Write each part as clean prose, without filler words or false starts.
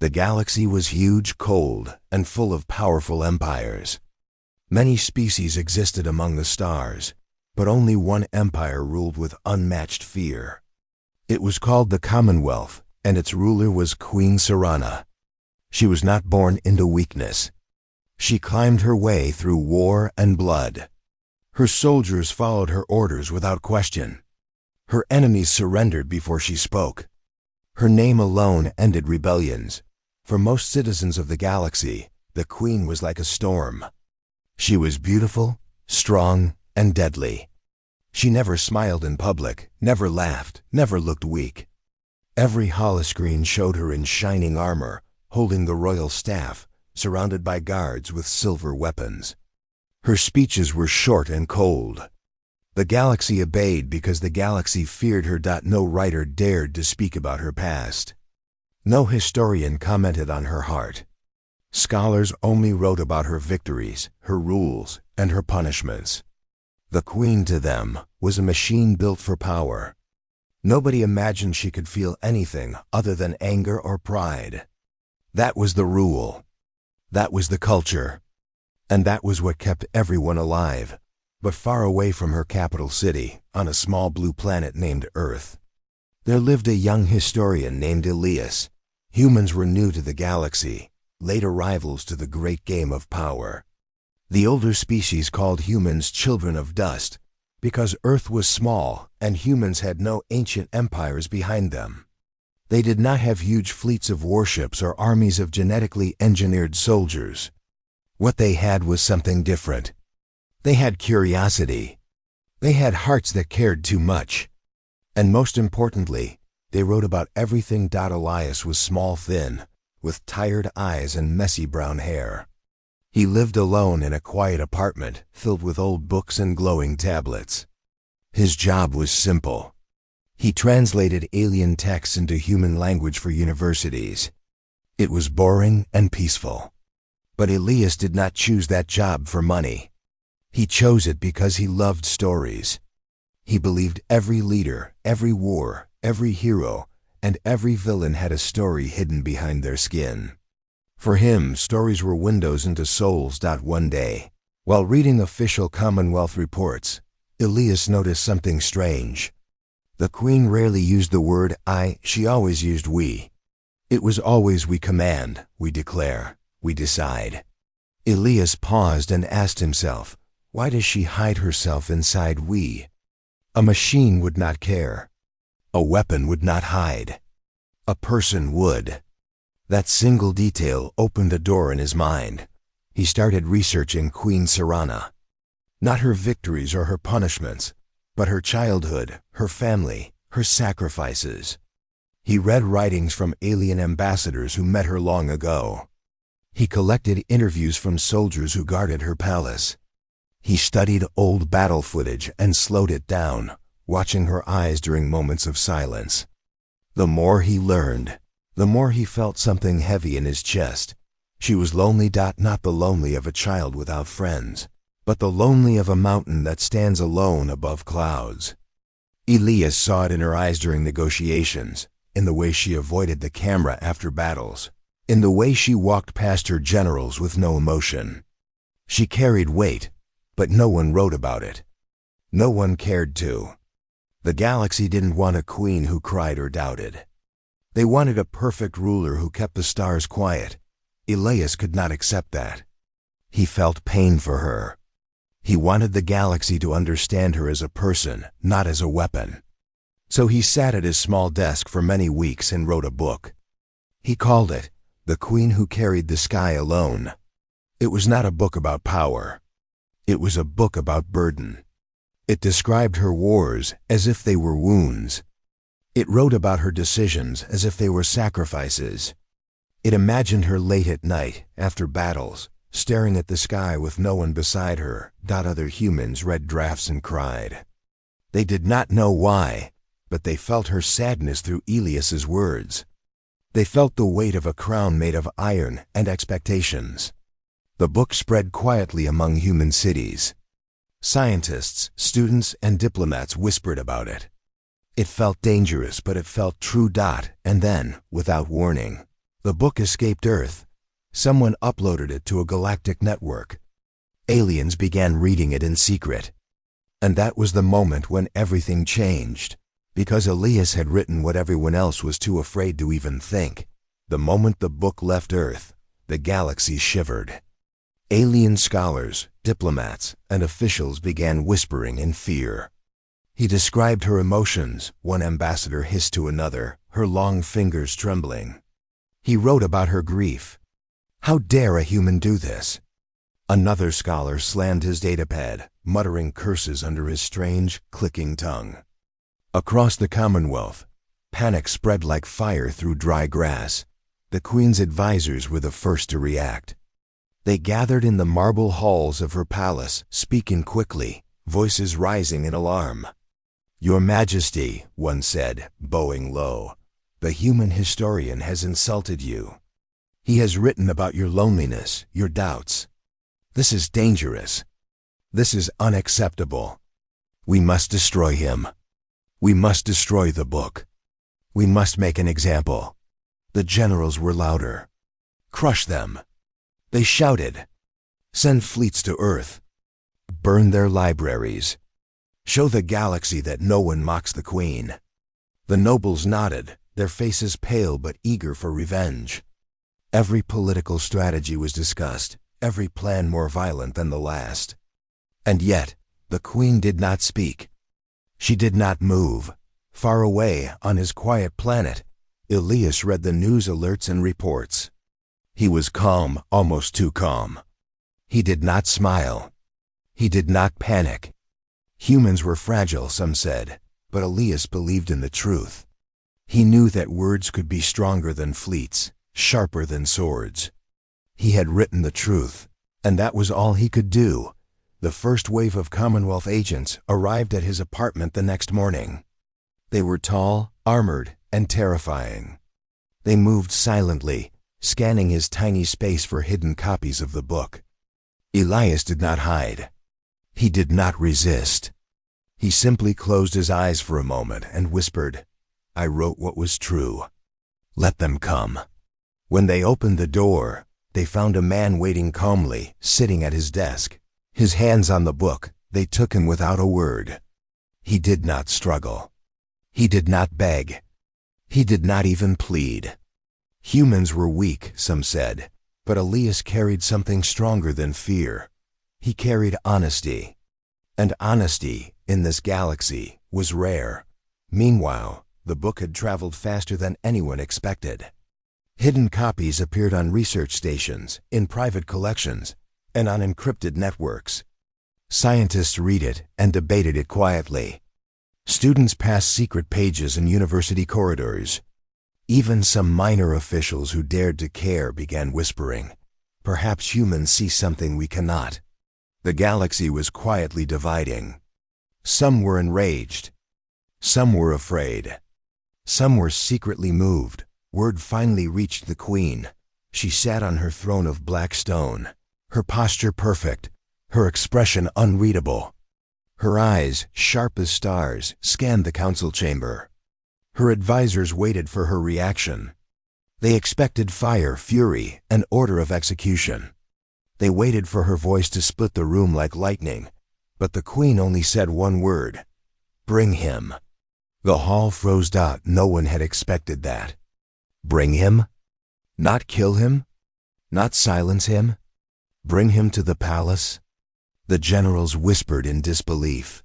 The galaxy was huge, cold, and full of powerful empires. Many species existed among the stars, but only one empire ruled with unmatched fear. It was called the Commonwealth, and its ruler was Queen Serana. She was not born into weakness. She climbed her way through war and blood. Her soldiers followed her orders without question. Her enemies surrendered before she spoke. Her name alone ended rebellions. For most citizens of the galaxy, the Queen was like a storm. She was beautiful, strong, and deadly. She never smiled in public, never laughed, never looked weak. Every holoscreen showed her in shining armor, holding the royal staff, surrounded by guards with silver weapons. Her speeches were short and cold. The galaxy obeyed because the galaxy feared her. No writer dared to speak about her past. No historian commented on her heart. Scholars only wrote about her victories, her rules, and her punishments. The Queen to them was a machine built for power. Nobody imagined she could feel anything other than anger or pride. That was the rule. That was the culture. And that was what kept everyone alive, but far away from her capital city, on a small blue planet named Earth. There lived a young historian named Elias. Humans were new to the galaxy, late arrivals to the great game of power. The older species called humans children of dust, because Earth was small and humans had no ancient empires behind them. They did not have huge fleets of warships or armies of genetically engineered soldiers. What they had was something different. They had curiosity. They had hearts that cared too much. And most importantly, they wrote about everything. Elias was small, thin, with tired eyes and messy brown hair. He lived alone in a quiet apartment filled with old books and glowing tablets. His job was simple. He translated alien texts into human language for universities. It was boring and peaceful. But Elias did not choose that job for money. He chose it because he loved stories. He believed every leader, every war, every hero, and every villain had a story hidden behind their skin. For him, stories were windows into souls. One day, while reading official Commonwealth reports, Elias noticed something strange. The Queen rarely used the word I, she always used we. It was always we command, we declare, we decide. Elias paused and asked himself, why does she hide herself inside we? A machine would not care. A weapon would not hide. A person would. That single detail opened a door in his mind. He started researching Queen Serana. Not her victories or her punishments, but her childhood, her family, her sacrifices. He read writings from alien ambassadors who met her long ago. He collected interviews from soldiers who guarded her palace. He studied old battle footage and slowed it down, watching her eyes during moments of silence. The more he learned, the more he felt something heavy in his chest. She was lonely. Not the lonely of a child without friends, but the lonely of a mountain that stands alone above clouds. Elias saw it in her eyes during negotiations, in the way she avoided the camera after battles, in the way she walked past her generals with no emotion. She carried weight, but no one wrote about it. No one cared to. The galaxy didn't want a queen who cried or doubted. They wanted a perfect ruler who kept the stars quiet. Elias could not accept that. He felt pain for her. He wanted the galaxy to understand her as a person, not as a weapon. So he sat at his small desk for many weeks and wrote a book. He called it, The Queen Who Carried the Sky Alone. It was not a book about power. It was a book about burden. It described her wars as if they were wounds. It wrote about her decisions as if they were sacrifices. It imagined her late at night, after battles, staring at the sky with no one beside her. Other humans read drafts and cried. They did not know why, but they felt her sadness through Elias's words. They felt the weight of a crown made of iron and expectations. The book spread quietly among human cities. Scientists, students, and diplomats whispered about it. It felt dangerous, but it felt true. And then, without warning, The book escaped Earth. Someone uploaded it to a galactic network. Aliens began reading it in secret. And that was the moment when everything changed. Because Elias had written what everyone else was too afraid to even think. The moment the book left Earth, the galaxy shivered. Alien scholars, diplomats, and officials began whispering in fear. He described her emotions, one ambassador hissed to another, her long fingers trembling. He wrote about her grief. How dare a human do this? Another scholar slammed his datapad, muttering curses under his strange, clicking tongue. Across the Commonwealth, panic spread like fire through dry grass. The Queen's advisors were the first to react. They gathered in the marble halls of her palace, speaking quickly, voices rising in alarm. "Your Majesty," one said, bowing low, "the human historian has insulted you. He has written about your loneliness, your doubts. This is dangerous. This is unacceptable. We must destroy him. We must destroy the book. We must make an example." The generals were louder. "Crush them." They shouted. "Send fleets to Earth. Burn their libraries. Show the galaxy that no one mocks the Queen." The nobles nodded, their faces pale but eager for revenge. Every political strategy was discussed, every plan more violent than the last. And yet, the Queen did not speak. She did not move. Far away, on his quiet planet, Elias read the news alerts and reports. He was calm, almost too calm. He did not smile. He did not panic. Humans were fragile, some said, but Elias believed in the truth. He knew that words could be stronger than fleets, sharper than swords. He had written the truth, and that was all he could do. The first wave of Commonwealth agents arrived at his apartment the next morning. They were tall, armored, and terrifying. They moved silently, scanning his tiny space for hidden copies of the book. Elias did not hide. He did not resist. He simply closed his eyes for a moment and whispered, "I wrote what was true. Let them come." When they opened the door, they found a man waiting calmly, sitting at his desk. His hands on the book, they took him without a word. He did not struggle. He did not beg. He did not even plead. Humans were weak, some said, but Elias carried something stronger than fear. He carried honesty. And honesty, in this galaxy, was rare. Meanwhile, the book had traveled faster than anyone expected. Hidden copies appeared on research stations, in private collections, and on encrypted networks. Scientists read it and debated it quietly. Students passed secret pages in university corridors. Even some minor officials who dared to care began whispering, "Perhaps humans see something we cannot." The galaxy was quietly dividing. Some were enraged. Some were afraid. Some were secretly moved. Word finally reached the Queen. She sat on her throne of black stone, her posture perfect, her expression unreadable. Her eyes, sharp as stars, scanned the council chamber. Her advisors waited for her reaction. They expected fire, fury, and order of execution. They waited for her voice to split the room like lightning, but the Queen only said one word, "Bring him." The hall froze. No one had expected that. Bring him? Not kill him? Not silence him? Bring him to the palace? The generals whispered in disbelief.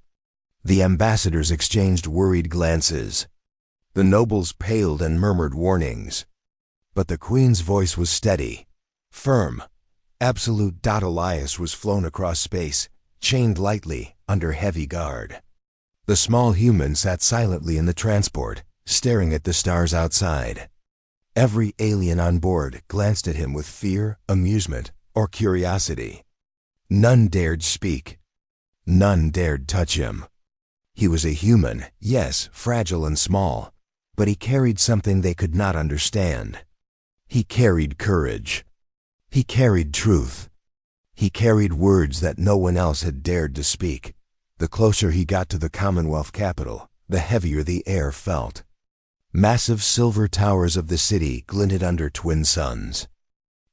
The ambassadors exchanged worried glances. The nobles paled and murmured warnings. But the Queen's voice was steady, firm. Absolute. Elias was flown across space, chained lightly, under heavy guard. The small human sat silently in the transport, staring at the stars outside. Every alien on board glanced at him with fear, amusement, or curiosity. None dared speak. None dared touch him. He was a human, yes, fragile and small, but he carried something they could not understand. He carried courage. He carried truth. He carried words that no one else had dared to speak. The closer he got to the Commonwealth capital, the heavier the air felt. Massive silver towers of the city glinted under twin suns.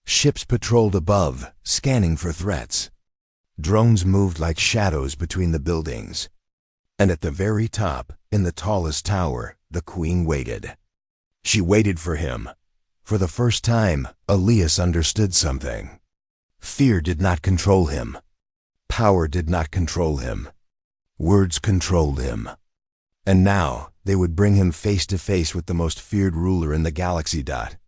Ships patrolled above, scanning for threats. Drones moved like shadows between the buildings. And at the very top, in the tallest tower, the queen waited. She waited for him. For the first time, Elias understood something. Fear did not control him. Power did not control him. Words controlled him. And now, they would bring him face to face with the most feared ruler in the galaxy.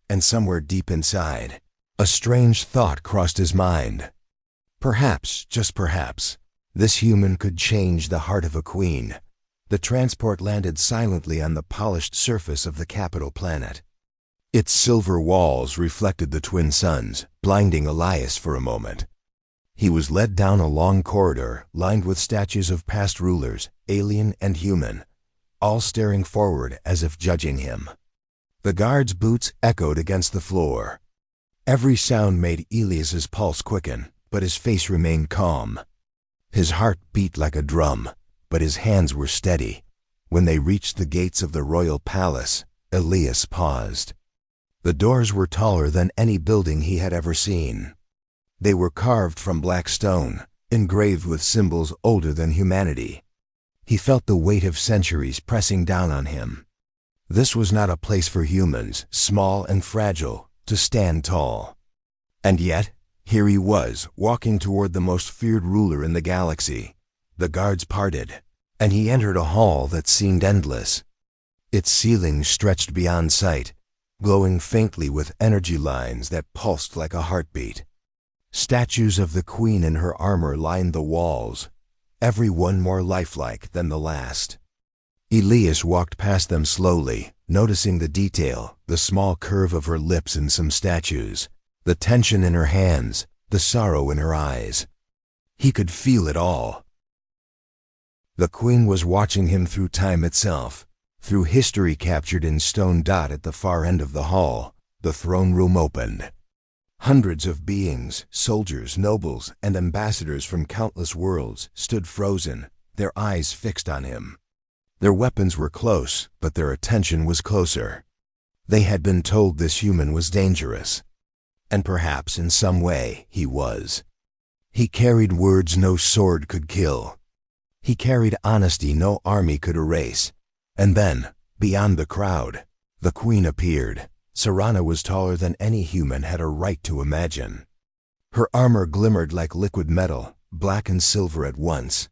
And somewhere deep inside, a strange thought crossed his mind. Perhaps, just perhaps, this human could change the heart of a queen. The transport landed silently on the polished surface of the capital planet. Its silver walls reflected the twin suns, blinding Elias for a moment. He was led down a long corridor lined with statues of past rulers, alien and human, all staring forward as if judging him. The guards' boots echoed against the floor. Every sound made Elias's pulse quicken, but his face remained calm. His heart beat like a drum, but his hands were steady. When they reached the gates of the royal palace, Elias paused. The doors were taller than any building he had ever seen. They were carved from black stone, engraved with symbols older than humanity. He felt the weight of centuries pressing down on him. This was not a place for humans, small and fragile, to stand tall. And yet, here he was, walking toward the most feared ruler in the galaxy. The guards parted, and he entered a hall that seemed endless. Its ceiling stretched beyond sight, glowing faintly with energy lines that pulsed like a heartbeat. Statues of the queen in her armor lined the walls, every one more lifelike than the last. Elias walked past them slowly, noticing the detail, the small curve of her lips in some statues, the tension in her hands, the sorrow in her eyes. He could feel it all. The queen was watching him through time itself, through history captured in stone. At the far end of the hall, the throne room opened. Hundreds of beings, soldiers, nobles, and ambassadors from countless worlds stood frozen, their eyes fixed on him. Their weapons were close, but their attention was closer. They had been told this human was dangerous. And perhaps in some way he was. He carried words no sword could kill. He carried honesty no army could erase. And then, beyond the crowd, the queen appeared. Serana was taller than any human had a right to imagine. Her armor glimmered like liquid metal, black and silver at once.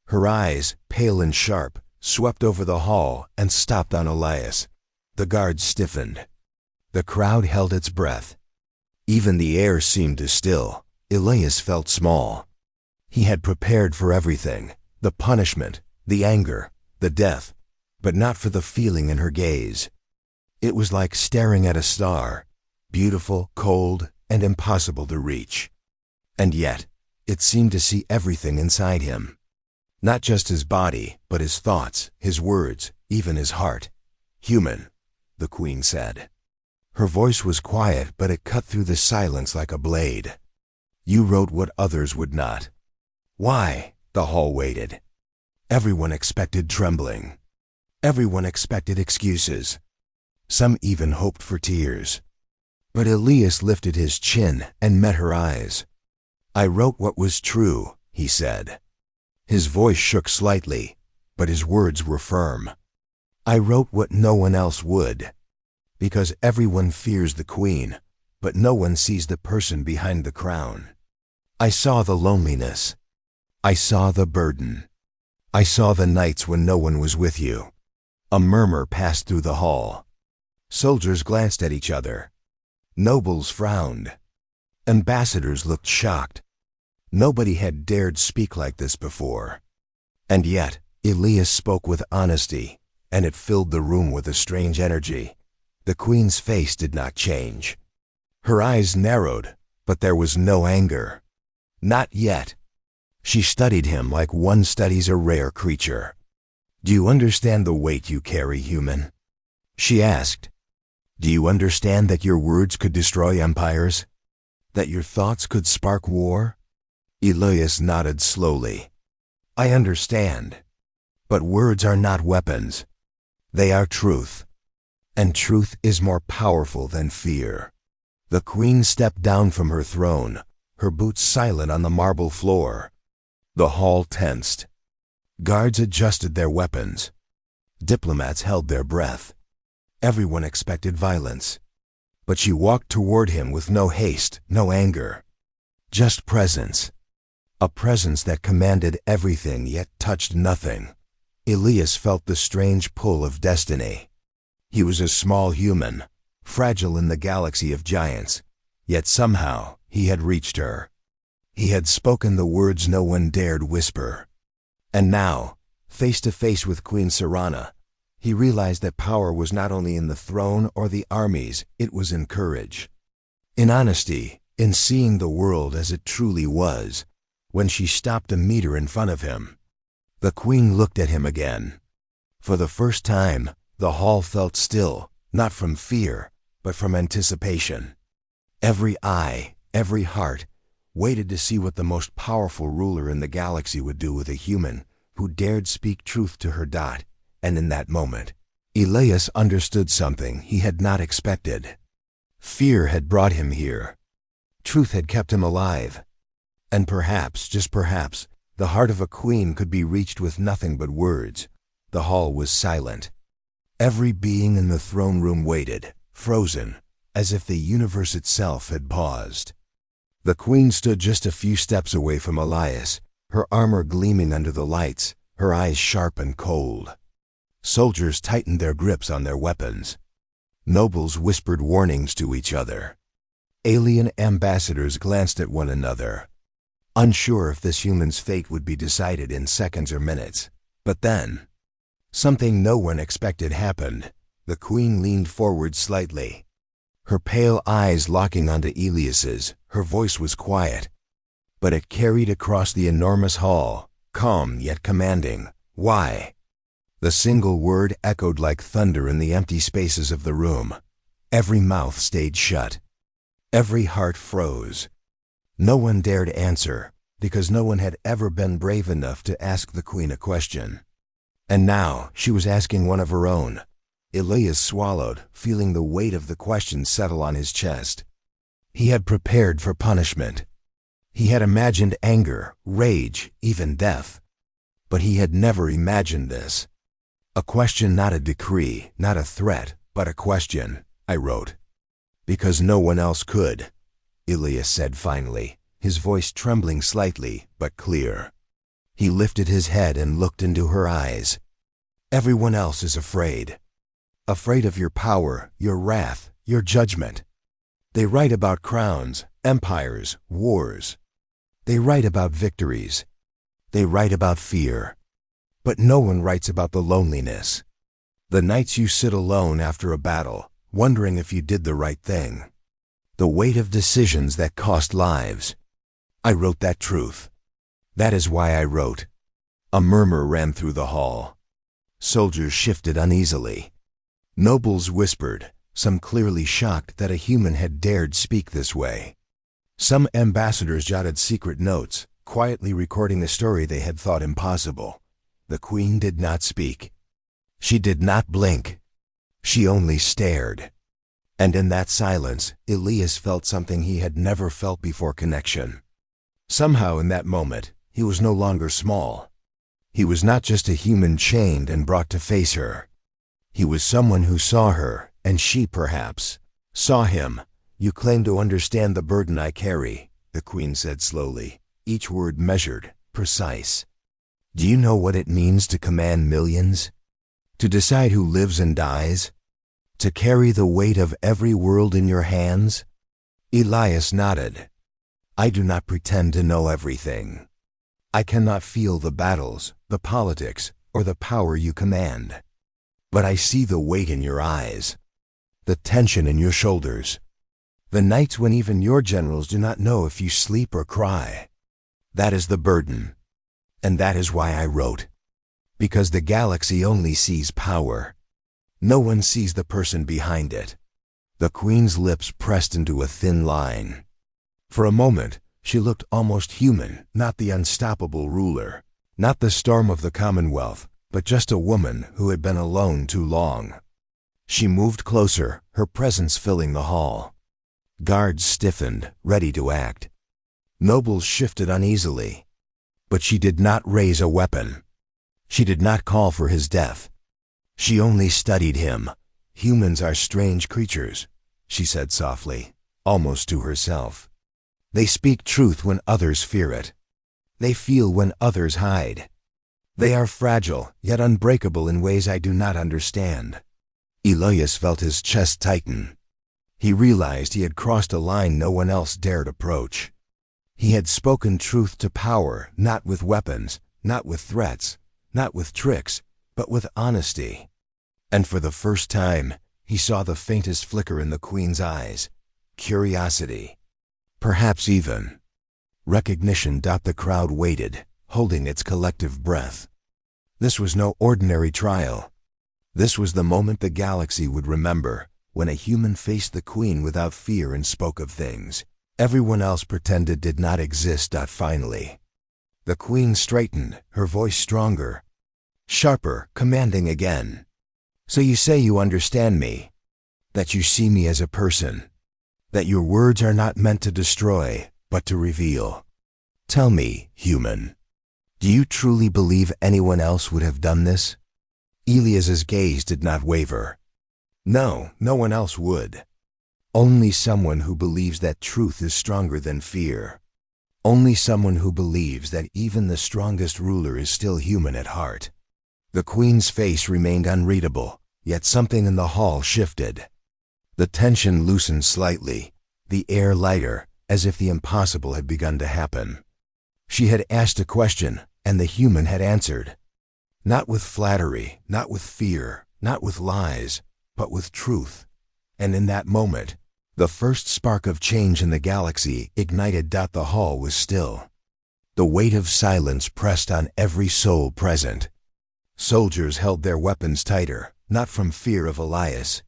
Her eyes, pale and sharp, swept over the hall and stopped on Elias. The guards stiffened. The crowd held its breath. Even the air seemed to still. Elias felt small. He had prepared for everything, the punishment, the anger, the death, but not for the feeling in her gaze. It was like staring at a star, beautiful, cold, and impossible to reach. And yet, it seemed to see everything inside him. Not just his body, but his thoughts, his words, even his heart. "Human," the queen said. Her voice was quiet, but it cut through the silence like a blade. "You wrote what others would not." Why? The hall waited. Everyone expected trembling. Everyone expected excuses. Some even hoped for tears. But Elias lifted his chin and met her eyes. "I wrote what was true," he said. His voice shook slightly, but his words were firm. "I wrote what no one else would. Because everyone fears the queen, but no one sees the person behind the crown. I saw the loneliness. I saw the burden. I saw the nights when no one was with you." A murmur passed through the hall. Soldiers glanced at each other. Nobles frowned. Ambassadors looked shocked. Nobody had dared speak like this before. And yet, Elias spoke with honesty, and it filled the room with a strange energy. The queen's face did not change. Her eyes narrowed, but there was no anger. Not yet. She studied him like one studies a rare creature. "Do you understand the weight you carry, human?" she asked. "Do you understand that your words could destroy empires? That your thoughts could spark war?" Elias nodded slowly. "I understand. But words are not weapons. They are truth. and truth is more powerful than fear. The queen stepped down from her throne, her boots silent on the marble floor. The hall tensed. Guards adjusted their weapons. Diplomats held their breath. Everyone expected violence. But she walked toward him with no haste, no anger. Just presence. A presence that commanded everything yet touched nothing. Elias felt the strange pull of destiny. He was a small human, fragile in the galaxy of giants, yet somehow he had reached her. He had spoken the words no one dared whisper. And now, face to face with Queen Serana, he realized that power was not only in the throne or the armies, it was in courage. In honesty, in seeing the world as it truly was. When she stopped a meter in front of him, the queen looked at him again. For the first time, the hall felt still, not from fear, but from anticipation. Every eye, every heart, waited to see what the most powerful ruler in the galaxy would do with a human who dared speak truth to her dot. And in that moment, Elias understood something he had not expected. Fear had brought him here. Truth had kept him alive. And perhaps, just perhaps, the heart of a queen could be reached with nothing but words. The hall was silent. Every being in the throne room waited, frozen, as if the universe itself had paused. The queen stood just a few steps away from Elias, her armor gleaming under the lights, her eyes sharp and cold. Soldiers tightened their grips on their weapons. Nobles whispered warnings to each other. Alien ambassadors glanced at one another, unsure if this human's fate would be decided in seconds or minutes. But then, something no one expected happened. The queen leaned forward slightly. Her pale eyes locking onto Elias's, her voice was quiet. But it carried across the enormous hall, calm yet commanding. Why? The single word echoed like thunder in the empty spaces of the room. Every mouth stayed shut. Every heart froze. No one dared answer, because no one had ever been brave enough to ask the queen a question. And now she was asking one of her own. Elias swallowed, feeling the weight of the question settle on his chest. He had prepared for punishment. He had imagined anger, rage, even death. But he had never imagined this. A question, not a decree, not a threat, but a question, I wrote. Because no one else could, Elias said finally, his voice trembling slightly, but clear. He lifted his head and looked into her eyes. Everyone else is afraid. Afraid of your power, your wrath, your judgment. They write about crowns, empires, wars. They write about victories. They write about fear. But no one writes about the loneliness. The nights you sit alone after a battle, wondering if you did the right thing. The weight of decisions that cost lives. I wrote that truth. That is why I wrote. A murmur ran through the hall. Soldiers shifted uneasily. Nobles whispered, some clearly shocked that a human had dared speak this way. Some ambassadors jotted secret notes, quietly recording a story they had thought impossible. The queen did not speak. She did not blink. She only stared. And in that silence, Elias felt something he had never felt before: connection. Somehow in that moment, he was no longer small. He was not just a human chained and brought to face her. He was someone who saw her, and she perhaps saw him. You claim to understand the burden I carry, the queen said slowly, each word measured, precise. Do you know what it means to command millions? To decide who lives and dies? To carry the weight of every world in your hands? Elias nodded. I do not pretend to know everything. I cannot feel the battles, the politics, or the power you command. But I see the weight in your eyes, the tension in your shoulders, the nights when even your generals do not know if you sleep or cry. That is the burden. And that is why I wrote. Because the galaxy only sees power. No one sees the person behind it. The queen's lips pressed into a thin line. For a moment, she looked almost human, not the unstoppable ruler, not the storm of the Commonwealth, but just a woman who had been alone too long. She moved closer, her presence filling the hall. Guards stiffened, ready to act. Nobles shifted uneasily. But she did not raise a weapon. She did not call for his death. She only studied him. "Humans are strange creatures," she said softly, almost to herself. "They speak truth when others fear it. They feel when others hide. They are fragile, yet unbreakable in ways I do not understand." Elias felt his chest tighten. He realized he had crossed a line no one else dared approach. He had spoken truth to power, not with weapons, not with threats, not with tricks, but with honesty. And for the first time, he saw the faintest flicker in the Queen's eyes. Curiosity. Perhaps even recognition. The crowd waited, holding its collective breath. This was no ordinary trial. This was the moment the galaxy would remember, when a human faced the Queen without fear and spoke of things everyone else pretended did not exist. Finally, the Queen straightened, her voice stronger, sharper, commanding again. "So you say you understand me, that you see me as a person, that your words are not meant to destroy, but to reveal. Tell me, human, do you truly believe anyone else would have done this?" Elias's gaze did not waver. No, no one else would. Only someone who believes that truth is stronger than fear. Only someone who believes that even the strongest ruler is still human at heart. The Queen's face remained unreadable, yet something in the hall shifted. The tension loosened slightly, the air lighter, as if the impossible had begun to happen. She had asked a question, and the human had answered. Not with flattery, not with fear, not with lies, but with truth. And in that moment, the first spark of change in the galaxy ignited. The hall was still. The weight of silence pressed on every soul present. Soldiers held their weapons tighter, not from fear of Elias,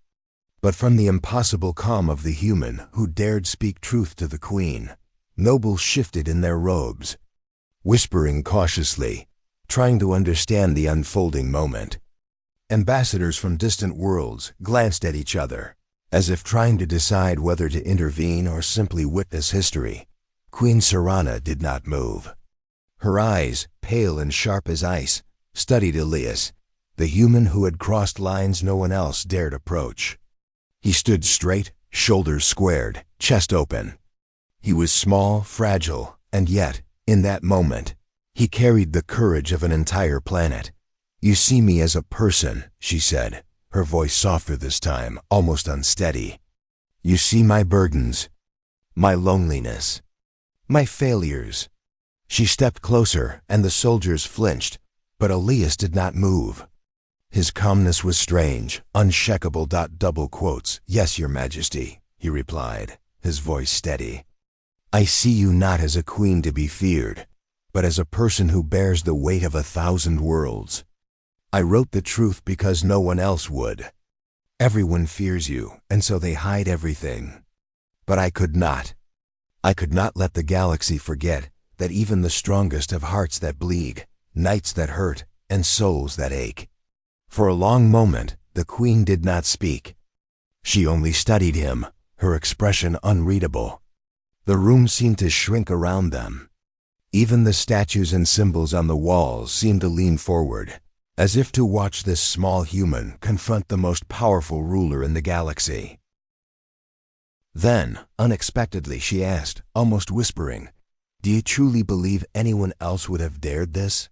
but from the impossible calm of the human who dared speak truth to the Queen. Nobles shifted in their robes, whispering cautiously, trying to understand the unfolding moment. Ambassadors from distant worlds glanced at each other, as if trying to decide whether to intervene or simply witness history. Queen Serana did not move. Her eyes, pale and sharp as ice, studied Elias, the human who had crossed lines no one else dared approach. He stood straight, shoulders squared, chest open. He was small, fragile, and yet, in that moment, he carried the courage of an entire planet. "You see me as a person," she said, her voice softer this time, almost unsteady. "You see my burdens, my loneliness, my failures." She stepped closer, and the soldiers flinched, but Elias did not move. His calmness was strange, unshakable. Double quotes, "Yes, Your Majesty," he replied, his voice steady. "I see you not as a queen to be feared, but as a person who bears the weight of 1,000 worlds. I wrote the truth because no one else would. Everyone fears you, and so they hide everything. But I could not. I could not let the galaxy forget that even the strongest have hearts that bleed, nights that hurt, and souls that ache." For a long moment, the Queen did not speak. She only studied him, her expression unreadable. The room seemed to shrink around them. Even the statues and symbols on the walls seemed to lean forward, as if to watch this small human confront the most powerful ruler in the galaxy. Then, unexpectedly, she asked, almost whispering, "Do you truly believe anyone else would have dared this?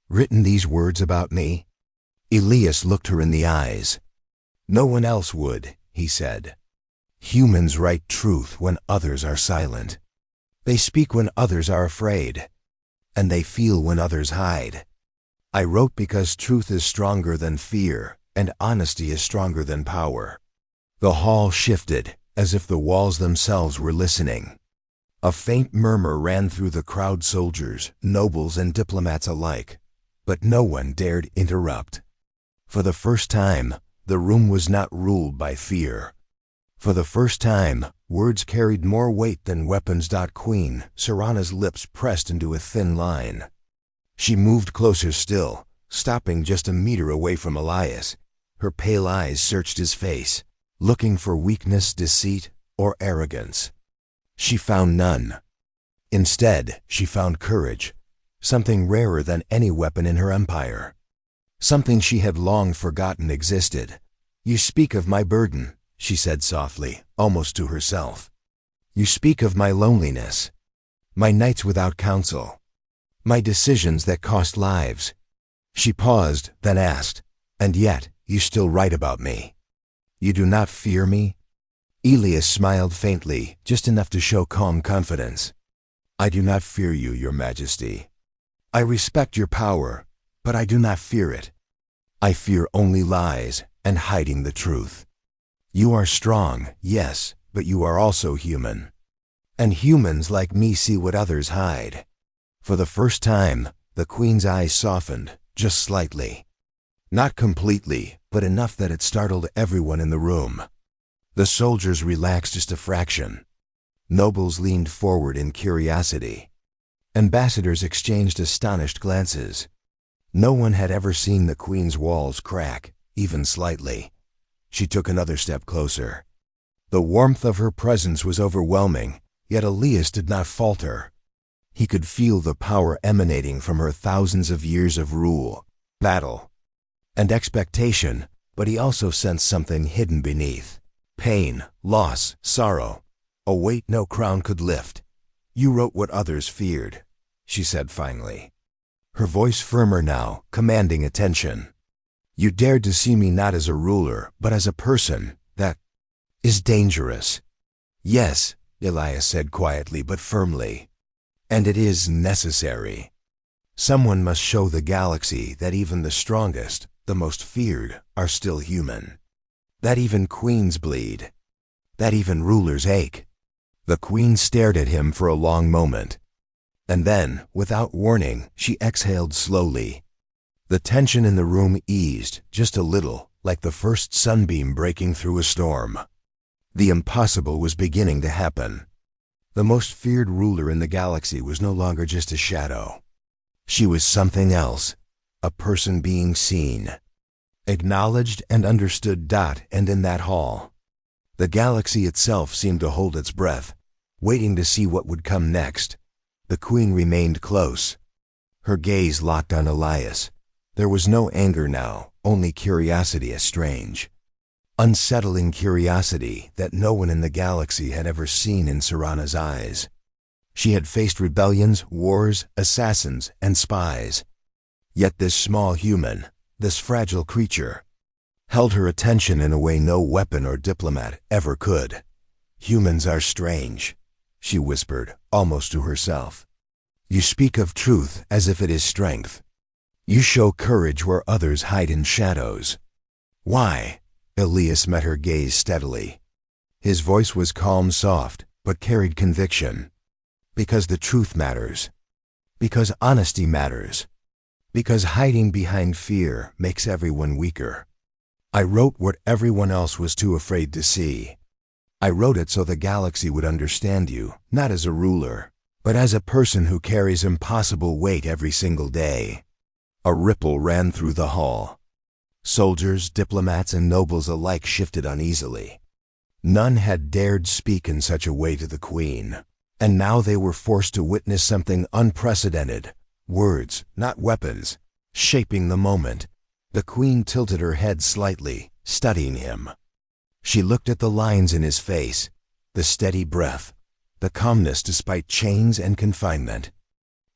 Written these words about me?" Elias looked her in the eyes. "No one else would," he said. "Humans write truth when others are silent. They speak when others are afraid, and they feel when others hide. I wrote because truth is stronger than fear, and honesty is stronger than power." The hall shifted, as if the walls themselves were listening. A faint murmur ran through the crowd, soldiers, nobles, and diplomats alike, but no one dared interrupt. For the first time, the room was not ruled by fear. For the first time, words carried more weight than weapons. Queen Serana's lips pressed into a thin line. She moved closer still, stopping just a meter away from Elias. Her pale eyes searched his face, looking for weakness, deceit, or arrogance. She found none. Instead, she found courage, something rarer than any weapon in her empire. Something she had long forgotten existed. "You speak of my burden," she said softly, almost to herself. "You speak of my loneliness, my nights without counsel, my decisions that cost lives." She paused, then asked, "And yet, you still write about me. You do not fear me?" Elias smiled faintly, just enough to show calm confidence. "I do not fear you, Your Majesty. I respect your power, but I do not fear it. I fear only lies and hiding the truth. You are strong, yes, but you are also human. And humans like me see what others hide." For the first time, the Queen's eyes softened, just slightly. Not completely, but enough that it startled everyone in the room. The soldiers relaxed just a fraction. Nobles leaned forward in curiosity. Ambassadors exchanged astonished glances. No one had ever seen the Queen's walls crack, even slightly. She took another step closer. The warmth of her presence was overwhelming, yet Elias did not falter. He could feel the power emanating from her thousands of years of rule, battle, and expectation, but he also sensed something hidden beneath. Pain, loss, sorrow, a weight no crown could lift. "You wrote what others feared," she said finally. Her voice firmer now, commanding attention. "You dared to see me not as a ruler, but as a person that is dangerous." "Yes," Elias said quietly but firmly. "And it is necessary. Someone must show the galaxy that even the strongest, the most feared, are still human. That even queens bleed. That even rulers ache." The Queen stared at him for a long moment. And then, without warning, she exhaled slowly. The tension in the room eased, just a little, like the first sunbeam breaking through a storm. The impossible was beginning to happen. The most feared ruler in the galaxy was no longer just a shadow. She was something else, a person being seen, acknowledged and understood. And in that hall, the galaxy itself seemed to hold its breath, waiting to see what would come next. The Queen remained close. Her gaze locked on Elias. There was no anger now, only curiosity, a strange, unsettling curiosity that no one in the galaxy had ever seen in Serana's eyes. She had faced rebellions, wars, assassins, and spies. Yet this small human, this fragile creature, held her attention in a way no weapon or diplomat ever could. "Humans are strange," she whispered, almost to herself. "You speak of truth as if it is strength. You show courage where others hide in shadows. Why?" Elias met her gaze steadily. His voice was calm, soft, but carried conviction. "Because the truth matters. Because honesty matters. Because hiding behind fear makes everyone weaker. I wrote what everyone else was too afraid to see. I wrote it so the galaxy would understand you, not as a ruler, but as a person who carries impossible weight every single day." A ripple ran through the hall. Soldiers, diplomats, and nobles alike shifted uneasily. None had dared speak in such a way to the Queen, and now they were forced to witness something unprecedented. Words, not weapons, shaping the moment. The Queen tilted her head slightly, studying him. She looked at the lines in his face, the steady breath, the calmness despite chains and confinement.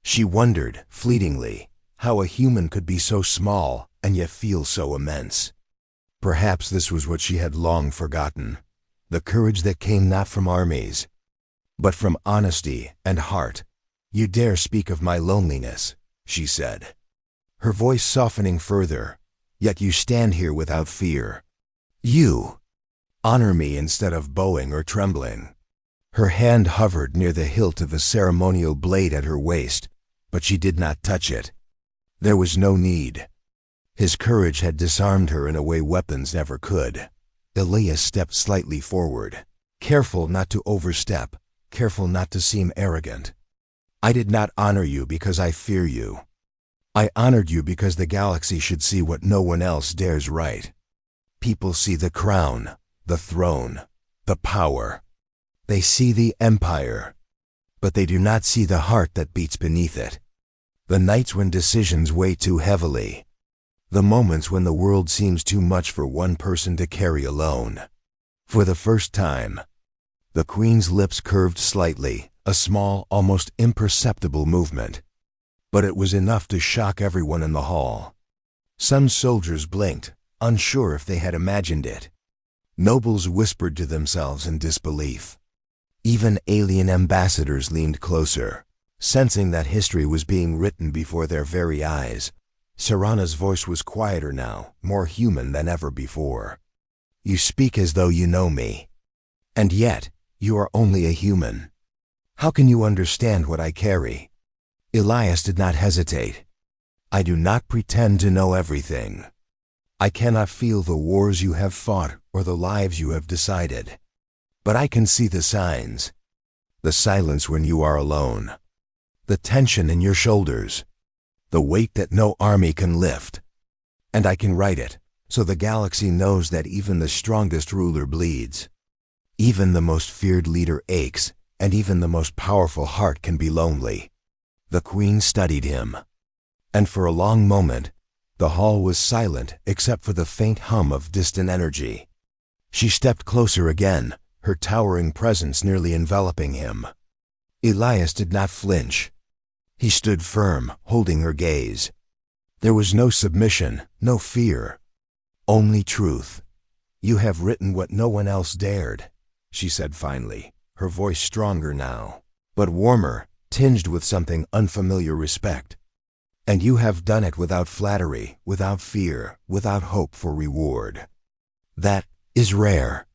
She wondered, fleetingly, how a human could be so small and yet feel so immense. Perhaps this was what she had long forgotten, the courage that came not from armies, but from honesty and heart. "You dare speak of my loneliness," she said, her voice softening further, "yet you stand here without fear. You honor me instead of bowing or trembling." Her hand hovered near the hilt of a ceremonial blade at her waist, but she did not touch it. There was no need. His courage had disarmed her in a way weapons never could. Elias stepped slightly forward, careful not to overstep, careful not to seem arrogant. "I did not honor you because I fear you. I honored you because the galaxy should see what no one else dares write. People see the crown, the throne, the power. They see the empire, but they do not see the heart that beats beneath it. The nights when decisions weigh too heavily. The moments when the world seems too much for one person to carry alone. For the first time, the Queen's lips curved slightly, a small, almost imperceptible movement. But it was enough to shock everyone in the hall. Some soldiers blinked, unsure if they had imagined it. Nobles whispered to themselves in disbelief. Even alien ambassadors leaned closer, sensing that history was being written before their very eyes. Serana's voice was quieter now, more human than ever before. You speak as though you know me. And yet, you are only a human. How can you understand what I carry? Elias did not hesitate. I do not pretend to know everything. I cannot feel the wars you have fought or the lives you have decided. But I can see the signs. The silence when you are alone. The tension in your shoulders. The weight that no army can lift. And I can write it, so the galaxy knows that even the strongest ruler bleeds. Even the most feared leader aches, and even the most powerful heart can be lonely. The Queen studied him. And for a long moment, the hall was silent except for the faint hum of distant energy. She stepped closer again, her towering presence nearly enveloping him. Elias did not flinch. He stood firm, holding her gaze. There was no submission, no fear. Only truth. You have written what no one else dared, she said finally, her voice stronger now, but warmer, tinged with something unfamiliar respect. And you have done it without flattery, without fear, without hope for reward. That is rare.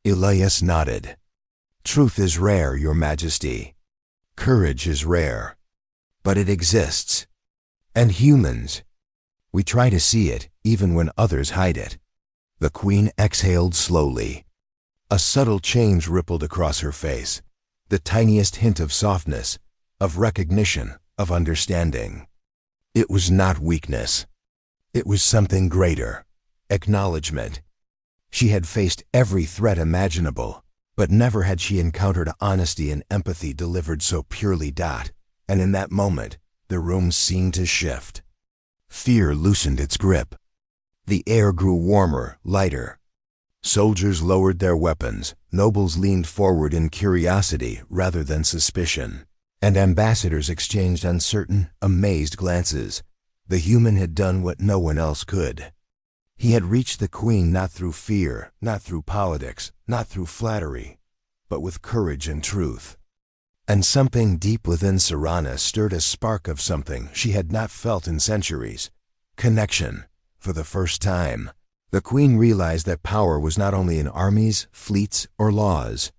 Elias nodded. Truth is rare, Your Majesty. Courage is rare. But it exists. And humans, we try to see it even when others hide it. The Queen exhaled slowly. A subtle change rippled across her face, the tiniest hint of softness, of recognition, of understanding. It was not weakness. It was something greater. Acknowledgement. She had faced every threat imaginable, but never had she encountered honesty and empathy delivered so purely. And in that moment, the room seemed to shift. Fear loosened its grip. The air grew warmer, lighter. Soldiers lowered their weapons, nobles leaned forward in curiosity rather than suspicion, and ambassadors exchanged uncertain, amazed glances. The human had done what no one else could. He had reached the Queen not through fear, not through politics, not through flattery, but with courage and truth. And something deep within Serana stirred a spark of something she had not felt in centuries. Connection. For the first time, the Queen realized that power was not only in armies, fleets, or laws.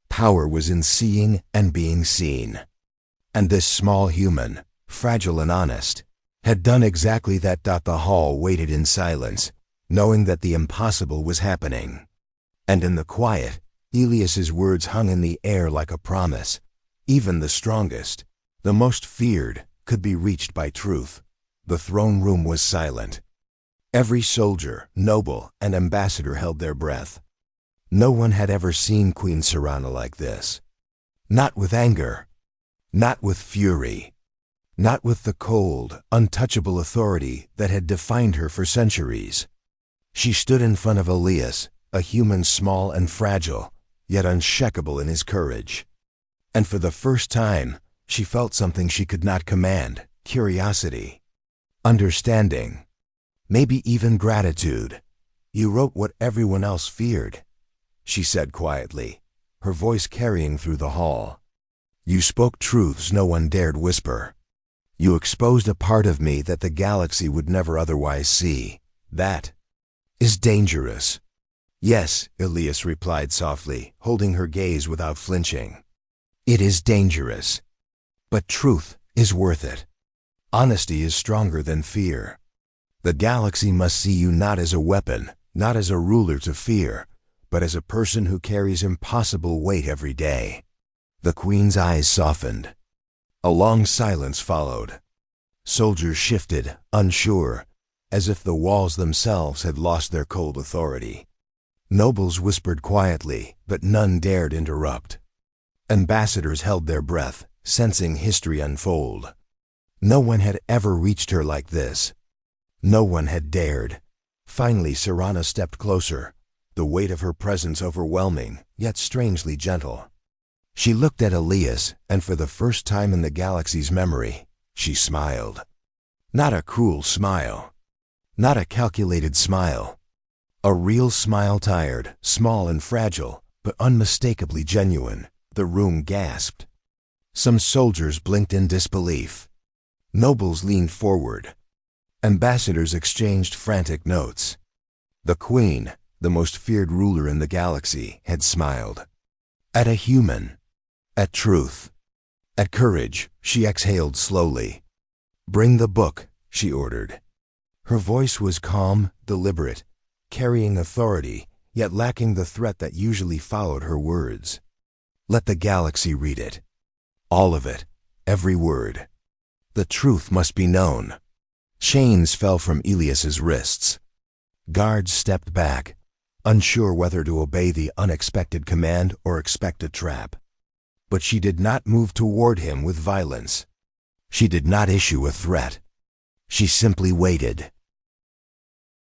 Power was in seeing and being seen. And this small human, fragile and honest, had done exactly that. The hall waited in silence, knowing that the impossible was happening. And in the quiet, Elias's words hung in the air like a promise. Even the strongest, the most feared, could be reached by truth. The throne room was silent. Every soldier, noble, and ambassador held their breath. No one had ever seen Queen Serana like this. Not with anger. Not with fury. Not with the cold, untouchable authority that had defined her for centuries. She stood in front of Elias, a human small and fragile, yet unshakable in his courage. And for the first time, she felt something she could not command: curiosity, understanding, maybe even gratitude. You wrote what everyone else feared, she said quietly, her voice carrying through the hall. You spoke truths no one dared whisper. You exposed a part of me that the galaxy would never otherwise see. That is dangerous. Yes, Elias replied softly, holding her gaze without flinching. It is dangerous. But truth is worth it. Honesty is stronger than fear. The galaxy must see you not as a weapon, not as a ruler to fear, but as a person who carries impossible weight every day. The Queen's eyes softened. A long silence followed. Soldiers shifted, unsure, as if the walls themselves had lost their cold authority. Nobles whispered quietly, but none dared interrupt. Ambassadors held their breath, sensing history unfold. No one had ever reached her like this. No one had dared. Finally, Serana stepped closer, the weight of her presence overwhelming, yet strangely gentle. She looked at Elias, and for the first time in the galaxy's memory, she smiled. Not a cruel smile. Not a calculated smile. A real smile, tired, small and fragile, but unmistakably genuine. The room gasped. Some soldiers blinked in disbelief. Nobles leaned forward. Ambassadors exchanged frantic notes. The Queen, the most feared ruler in the galaxy, had smiled. At a human. At truth. At courage, she exhaled slowly. "Bring the book," she ordered. Her voice was calm, deliberate, carrying authority, yet lacking the threat that usually followed her words. Let the galaxy read it. All of it. Every word. The truth must be known. Chains fell from Elias's wrists. Guards stepped back, unsure whether to obey the unexpected command or expect a trap. But she did not move toward him with violence. She did not issue a threat. She simply waited.